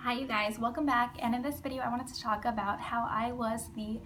Hi you guys, welcome back, and in this video I wanted to talk about how I was the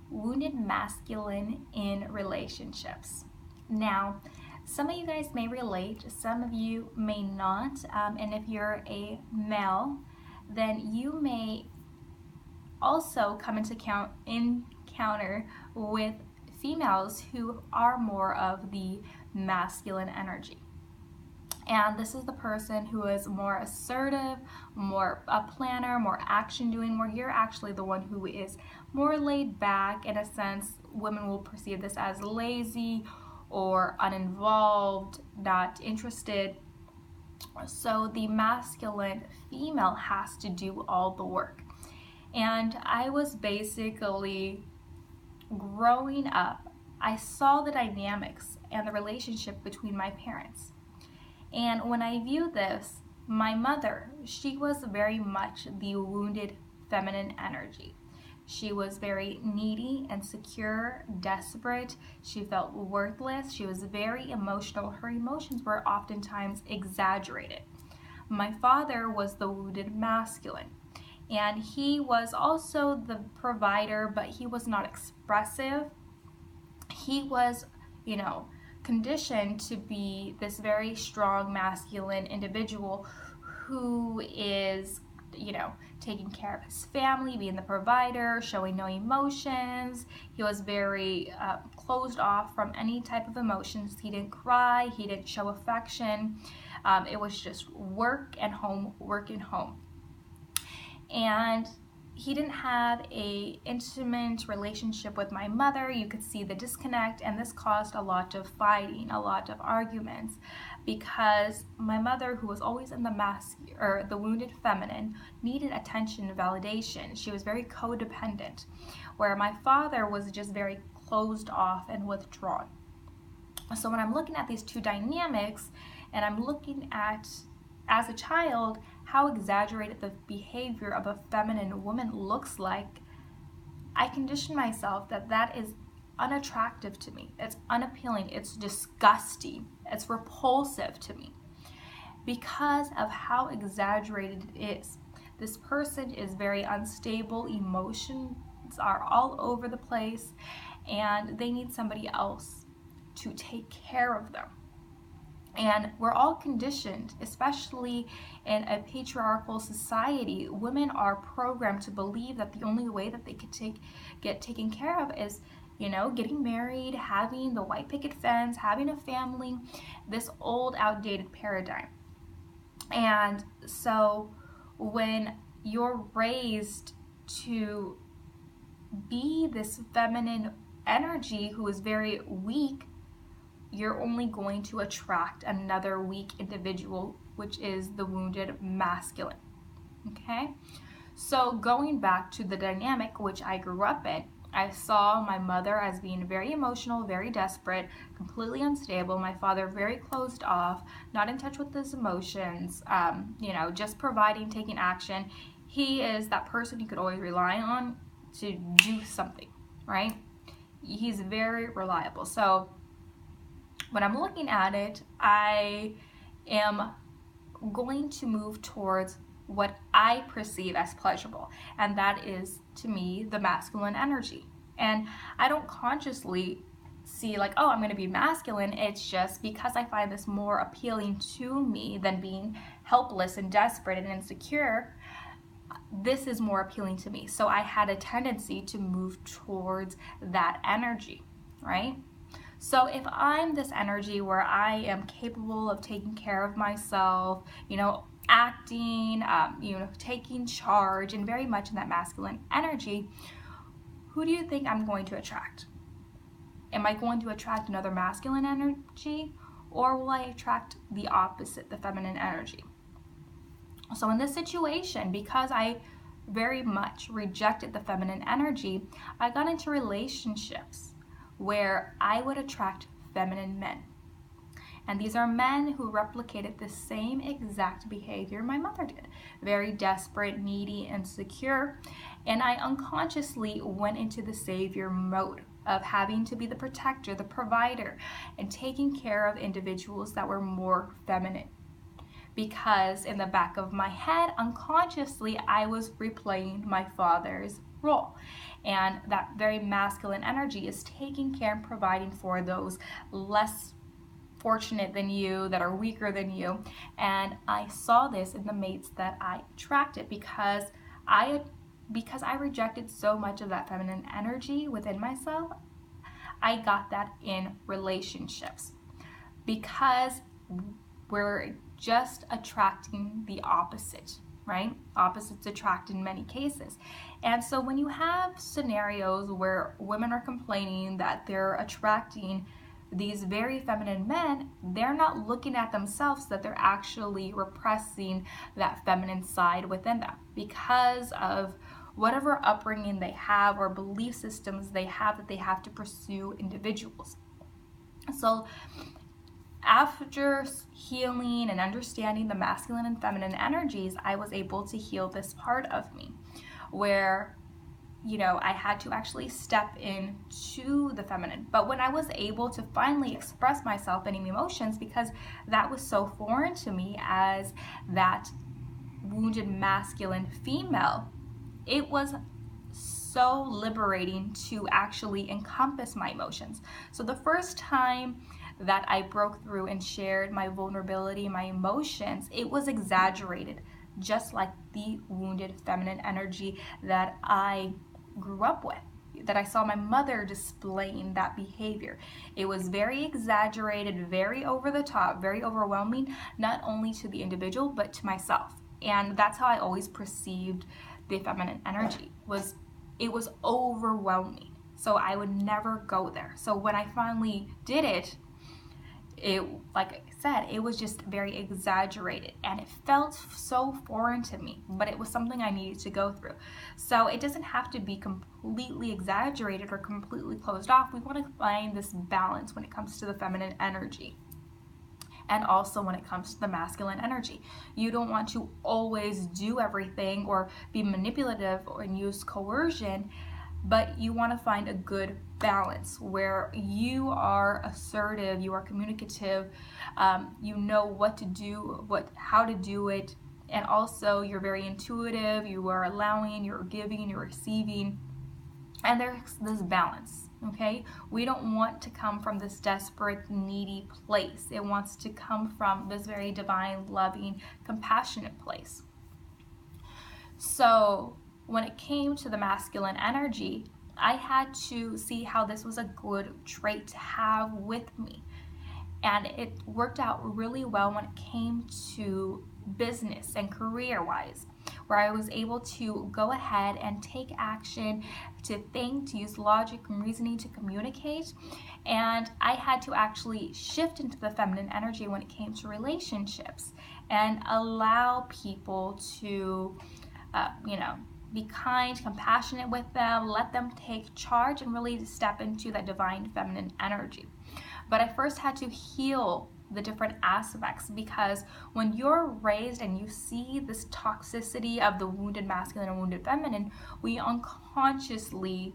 wounded masculine in relationships. Now, some of you guys may relate, some of you may not, and if you're a male, then you may also come into encounter with females who are more of the masculine energy. And this is the person who is more assertive, more a planner, more action doing, where you're actually the one who is more laid back. In a sense, women will perceive this as lazy or uninvolved, not interested. So the masculine female has to do all the work. And I was basically growing up, I saw the dynamics and the relationship between my parents. And when I view this, my mother, she was very much the wounded feminine energy. She was very needy, insecure, desperate. She felt worthless. She was very emotional. Her emotions were oftentimes exaggerated. My father was the wounded masculine, and he was also the provider, but he was not expressive. He was, conditioned to be this very strong masculine individual who is, taking care of his family, being the provider, showing no emotions. He was very closed off from any type of emotions. He didn't cry, he didn't show affection. It was just work and home, work and home. And he didn't have a intimate relationship with my mother. You could see the disconnect, and this caused a lot of fighting, a lot of arguments, because my mother, who was always in the wounded feminine, needed attention and validation. She was very codependent, where my father was just very closed off and withdrawn. So when I'm looking at these two dynamics, and I'm looking at, as a child, how exaggerated the behavior of a feminine woman looks like, I condition myself that that is unattractive to me. It's unappealing. It's disgusting. It's repulsive to me because of how exaggerated it is. This person is very unstable. Emotions are all over the place, and they need somebody else to take care of them. And we're all conditioned, especially in a patriarchal society. Women are programmed to believe that the only way that they could get taken care of is, getting married, having the white picket fence, having a family, this old outdated paradigm. And so when you're raised to be this feminine energy who is very weak, you're only going to attract another weak individual, which is the wounded masculine. Okay? So going back to the dynamic which I grew up in, I saw my mother as being very emotional, very desperate, completely unstable. My father very closed off, not in touch with his emotions, just providing, taking action. He is that person you could always rely on to do something, right? He's very reliable. So when I'm looking at it, I am going to move towards what I perceive as pleasurable, and that is, to me, the masculine energy. And I don't consciously see like, oh, I'm going to be masculine. It's just because I find this more appealing to me than being helpless and desperate and insecure. This is more appealing to me. So I had a tendency to move towards that energy, right? So if I'm this energy where I am capable of taking care of myself, acting, taking charge, and very much in that masculine energy, who do you think I'm going to attract? Am I going to attract another masculine energy, or will I attract the opposite, the feminine energy? So in this situation, because I very much rejected the feminine energy, I got into relationships where I would attract feminine men. And these are men who replicated the same exact behavior my mother did. Very desperate, needy, insecure. And I unconsciously went into the savior mode of having to be the protector, the provider, and taking care of individuals that were more feminine. because in the back of my head, unconsciously, I was replaying my father's role. And that very masculine energy is taking care and providing for those less fortunate than you, that are weaker than you. And I saw this in the mates that I attracted because I rejected so much of that feminine energy within myself. I got that in relationships because we're just attracting the opposite, right? Opposites attract in many cases. And so when you have scenarios where women are complaining that they're attracting these very feminine men, they're not looking at themselves, that they're actually repressing that feminine side within them because of whatever upbringing they have or belief systems they have that they have to pursue individuals. So after healing and understanding the masculine and feminine energies, I was able to heal this part of me where, you know, I had to actually step into the feminine. But when I was able to finally express myself and emotions, because that was so foreign to me as that wounded masculine female, it was so liberating to actually encompass my emotions. So the first time that I broke through and shared my vulnerability, my emotions, it was exaggerated, just like the wounded feminine energy that I grew up with, that I saw my mother displaying that behavior. It was very exaggerated, very over the top, very overwhelming, not only to the individual, but to myself. And that's how I always perceived the feminine energy. It was overwhelming. So I would never go there. So when I finally did it, like I said, it was just very exaggerated and it felt so foreign to me, but it was something I needed to go through. So it doesn't have to be completely exaggerated or completely closed off. We want to find this balance when it comes to the feminine energy. And also when it comes to the masculine energy. You don't want to always do everything or be manipulative or use coercion, but you want to find a good balance where you are assertive, you are communicative, you know what to do, how to do it, and also you're very intuitive, you are allowing, you're giving, you're receiving, and there's this balance. Okay, we don't want to come from this desperate, needy place. It wants to come from this very divine, loving, compassionate place. So when it came to the masculine energy, I had to see how this was a good trait to have with me. And it worked out really well when it came to business and career-wise, where I was able to go ahead and take action, to think, to use logic and reasoning to communicate. And I had to actually shift into the feminine energy when it came to relationships and allow people to, be kind, compassionate with them, let them take charge and really step into that divine feminine energy. But I first had to heal the different aspects, because when you're raised and you see this toxicity of the wounded masculine and wounded feminine, we unconsciously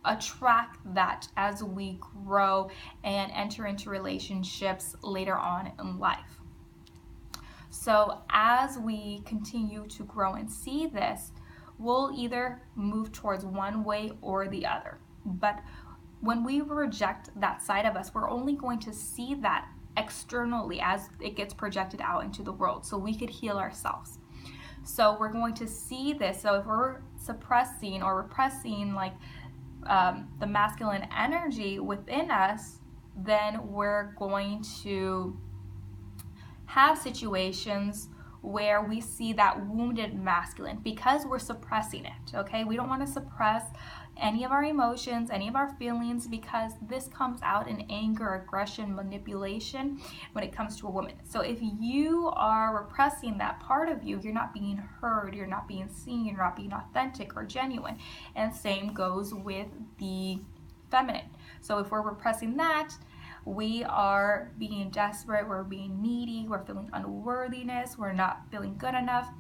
attract that as we grow and enter into relationships later on in life. So as we continue to grow and see this, we'll either move towards one way or the other. But when we reject that side of us, we're only going to see that externally as it gets projected out into the world, so we could heal ourselves. So we're going to see this. So if we're suppressing or repressing the masculine energy within us, then we're going to have situations where we see that wounded masculine because we're suppressing it. Okay, we don't want to suppress any of our emotions, any of our feelings, because this comes out in anger, aggression, manipulation when it comes to a woman. So if you are repressing that part of you, you're not being heard, you're not being seen, you're not being authentic or genuine. And same goes with the feminine. So if we're repressing that, we are being desperate, we're being needy, we're feeling unworthiness, we're not feeling good enough.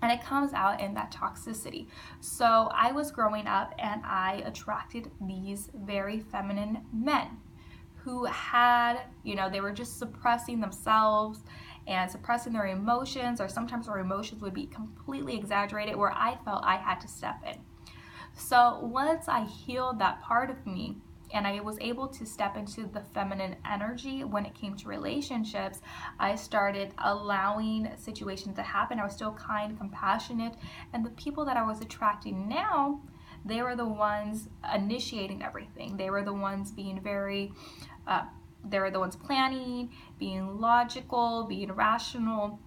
And it comes out in that toxicity. So I was growing up and I attracted these very feminine men who had, they were just suppressing themselves and suppressing their emotions, or sometimes their emotions would be completely exaggerated, where I felt I had to step in. So once I healed that part of me and I was able to step into the feminine energy when it came to relationships, I started allowing situations to happen. I was still kind, compassionate, and the people that I was attracting now, they were the ones initiating everything. They were the ones being they were the ones planning, being logical, being rational.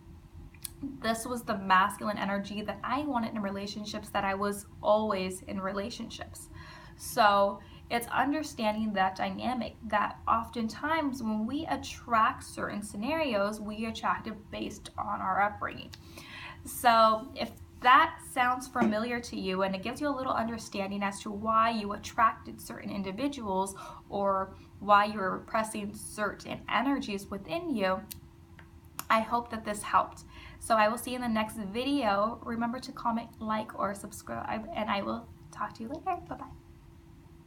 This was the masculine energy that I wanted in relationships, that I was always in relationships. So it's understanding that dynamic, that oftentimes when we attract certain scenarios, we attract it based on our upbringing. So if that sounds familiar to you and it gives you a little understanding as to why you attracted certain individuals or why you're repressing certain energies within you, I hope that this helped. So I will see you in the next video. Remember to comment, like, or subscribe, and I will talk to you later. Bye-bye.